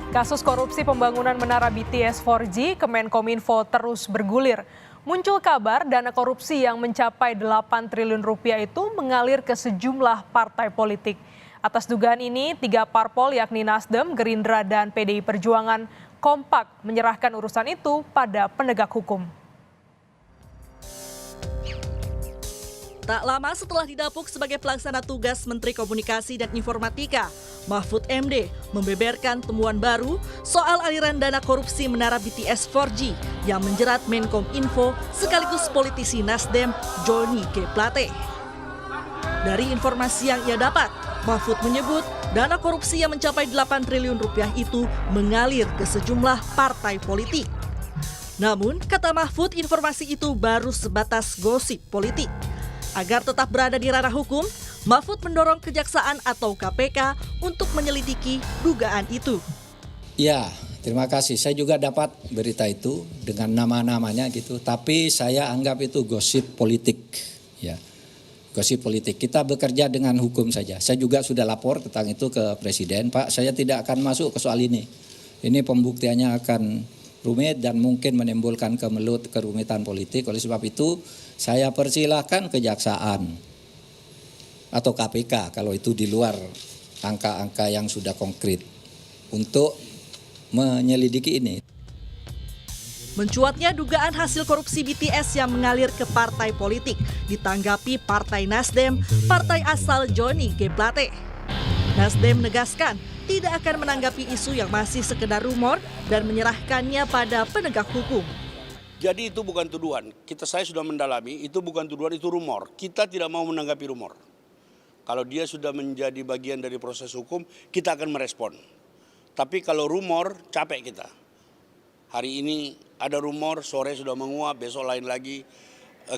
Kasus korupsi pembangunan menara BTS 4G Kemenkominfo terus bergulir. Muncul kabar dana korupsi yang mencapai 8 triliun rupiah itu mengalir ke sejumlah partai politik. Atas dugaan ini, 3 parpol yakni Nasdem, Gerindra, dan PDI Perjuangan kompak menyerahkan urusan itu pada penegak hukum. Tak lama setelah didapuk sebagai pelaksana tugas Menteri Komunikasi dan Informatika, Mahfud MD membeberkan temuan baru soal aliran dana korupsi menara BTS 4G yang menjerat Menkominfo sekaligus politisi Nasdem Johnny G. Plate. Dari informasi yang ia dapat, Mahfud menyebut dana korupsi yang mencapai 8 triliun rupiah itu mengalir ke sejumlah partai politik. Namun, kata Mahfud, informasi itu baru sebatas gosip politik. Agar tetap berada di ranah hukum, Mahfud mendorong Kejaksaan atau KPK untuk menyelidiki dugaan itu. Ya, terima kasih. Saya juga dapat berita itu dengan nama-namanya gitu, tapi saya anggap itu gosip politik. Ya, gosip politik. Kita bekerja dengan hukum saja. Saya juga sudah lapor tentang itu ke Presiden. Pak, saya tidak akan masuk ke soal ini. Ini pembuktiannya akan rumit dan mungkin menimbulkan kerumitan politik. Oleh sebab itu, saya persilahkan Kejaksaan atau KPK kalau itu di luar angka-angka yang sudah konkret untuk menyelidiki ini. Mencuatnya dugaan hasil korupsi BTS yang mengalir ke partai politik ditanggapi Partai Nasdem, partai asal Johnny G. Plate. Nasdem menegaskan tidak akan menanggapi isu yang masih sekedar rumor dan menyerahkannya pada penegak hukum. Jadi itu bukan tuduhan. Saya sudah mendalami, itu bukan tuduhan, itu rumor. Kita tidak mau menanggapi rumor. Kalau dia sudah menjadi bagian dari proses hukum, kita akan merespon. Tapi kalau rumor, capek kita. Hari ini ada rumor, sore sudah menguap, besok lain lagi.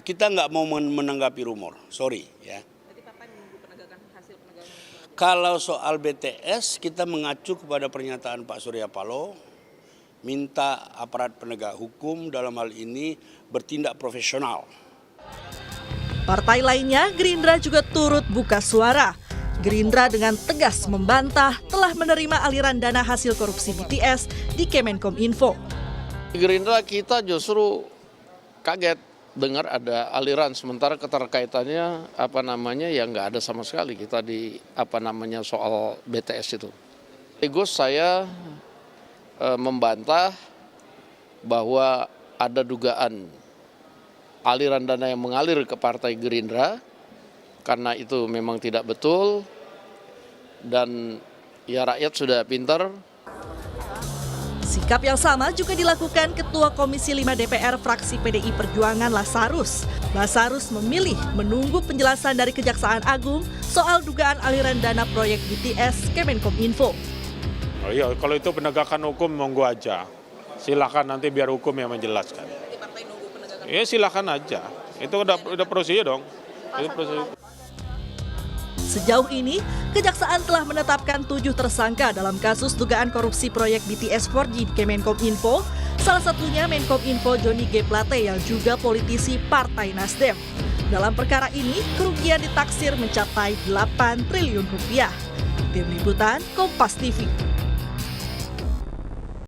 Kita nggak mau menanggapi rumor, sorry ya. Kalau soal BTS, kita mengacu kepada pernyataan Pak Surya Paloh, minta aparat penegak hukum dalam hal ini bertindak profesional. Partai lainnya, Gerindra juga turut buka suara. Gerindra dengan tegas membantah telah menerima aliran dana hasil korupsi BTS di Kemenkominfo. Gerindra kita justru kaget dengar ada aliran, sementara keterkaitannya ya nggak ada sama sekali kita di soal BTS itu. Sekaligus saya membantah bahwa ada dugaan aliran dana yang mengalir ke Partai Gerindra, karena itu memang tidak betul dan ya rakyat sudah pintar. Sikap yang sama juga dilakukan Ketua Komisi 5 DPR fraksi PDI Perjuangan Lasarus. Lasarus memilih menunggu penjelasan dari Kejaksaan Agung soal dugaan aliran dana proyek BTS Kemenkominfo. Oh iya, kalau itu penegakan hukum monggo aja. Silakan nanti biar hukum yang menjelaskan. Iya silakan aja. Itu udah prosedur dong. Itu prosedur. Sejauh ini, Kejaksaan telah menetapkan 7 tersangka dalam kasus dugaan korupsi proyek BTS 4G di Kemenkominfo, salah satunya Menkominfo Johnny G. Plate yang juga politisi Partai Nasdem. Dalam perkara ini, kerugian ditaksir mencapai 8 triliun rupiah. Tim Liputan, Kompas TV.